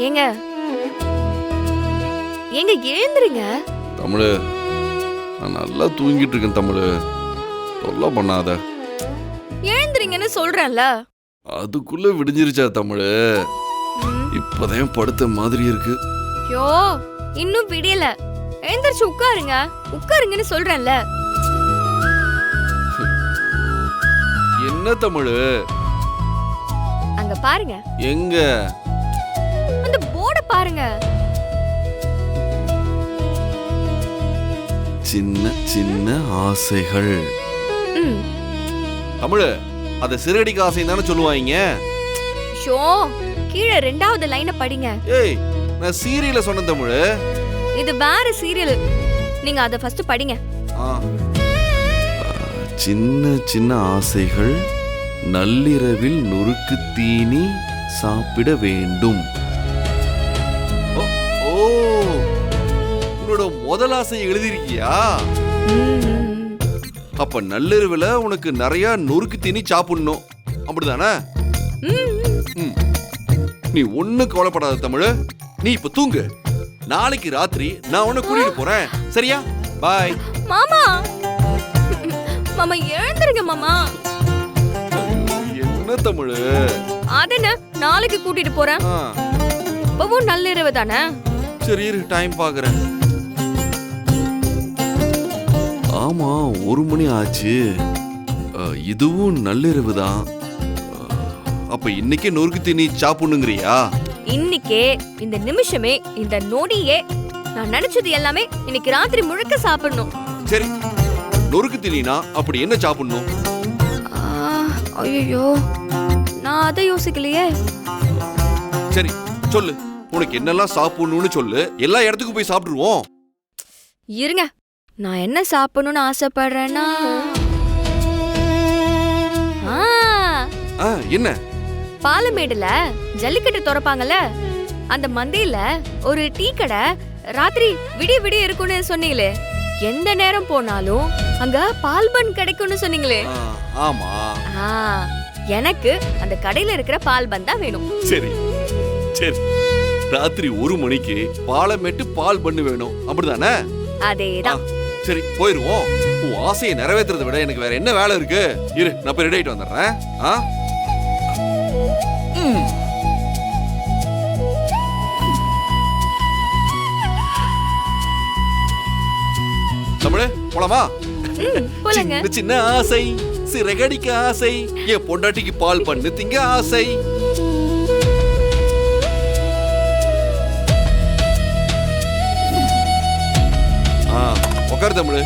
ஏங்க ஏங்க எழுந்துருங்க. தமிழ், நான் நல்லா தூங்கிட்டு இருக்கேன் தமிழ், தொல்லை பண்ணாத. எழுந்துருங்கன்னு சொல்றேன்ல. அதுக்குள்ள விடிஞ்சிருச்சா தமிழ்? இப்பதான் படுத்த மாதிரி இருக்கு. யோ, இன்னும் விடியல. எழுந்திருச்சு உட்காருங்க. உட்காருங்கன்னு சொல்றேன்ல. என்ன தமிழ்? அங்க பாருங்க. எங்க? அந்த போர்ட பாருங்க. சின்ன சின்ன ஆசைகள். தமிழ், அத சிறகடிக்க ஆசை தானே சொல்லுவாங்க. ஷோ, கீழே 2வது லைனை படிங்க. ஏய், நான் சீரியல சொன்னேன் தமிழ். இது வேற சீரியல். நீங்க அத ஃபர்ஸ்ட் படிங்க. சின்ன சின்ன ஆசைகள், நள்ளிரவில் நொறுக்கு தீனி சாப்பிட வேண்டும். ஓ, உன்னோட முதல் ஆசை எழுதிருக்கியா? அப்ப நள்ளிரவுல உனக்கு நிறைய நொறுக்கு தீனி சாப்பிடணும், அப்படிதானே? நீ ஒண்ணு கவலைப்படாத தமிழ், நீ இப்ப தூங்கு. நாளைக்கு ராத்திரி நான் உன்னை கூட்டிட்டு போறேன், சரியா? பாய். மாமா, மாமா எழுந்துருங்க மாமா. என்ன தமிழ்? அதென்ன, நாளைக்கு கூட்டிட்டு போறேன். இப்பவும் நள்ளிரவு தானே. சரி, டைம் பாக்குறேன். ஆமா, 1 மணி ஆச்சு. இதுவும் நள்ளிரவு தான். அப்ப இன்னைக்கே நொறுக்கு தீனி சாப்பிடணுங்கிறியா? இன்னைக்கே, இந்த நிமிஷமே, இந்த நொடியே, நான் நினைச்சது எல்லாமே இன்னைக்கு ராத்திரி முழுக்க சாப்பிடணும். சரி, நொறுக்கு தீனினா அப்படி என்ன சாப்பிடணும்? ஐயோ, நான் அதை யோசிக்கலையே. சரி சொல்லு, உனக்கு என்னெல்லாம் சாப்பிடணும்னு சொல்லு, எல்லா இடத்துக்கும் போய் சாப்பிடுவோம். இருங்க, நான் என்ன சாப்பிடணும்னு ஆசைப்படுறேன்னா, என்ன? பாலமேடுல ஜல்லிக்கட்டு திறப்பாங்கல்ல, அந்த மந்தையில ஒரு டீ கடை ராத்திரி விடிய விடிய இருக்கும்னு சொன்னீங்களே, எந்த நேரம் போனாலும் அங்க பால் பன் கிடைக்கும்னு சொன்னீங்களே. ஆமா, எனக்கு அந்த கடையில இருக்கிற பால் பன் தான் வேணும். சரி சரி, ராத்திரி 1 மணிக்கு பாலமேட்டு பால் பண்ணு வேணும், அப்படிதானே? அதேதான். சரி, போயிருவோம். உன் ஆசையை நிறைவேற்றுறதை விட எனக்கு வேற என்ன வேலை இருக்கு? இரு, நான் போய் ரெடி ஆயிட்டு வந்துடுறேன். தமிழ், போலாமா? சின்ன சின்ன ஆசை, சிறகடிக்க ஆசை, என் பொண்டாட்டிக்கு பால் பண்ணு திங்க ஆசை. உட்காரு தமிழ்.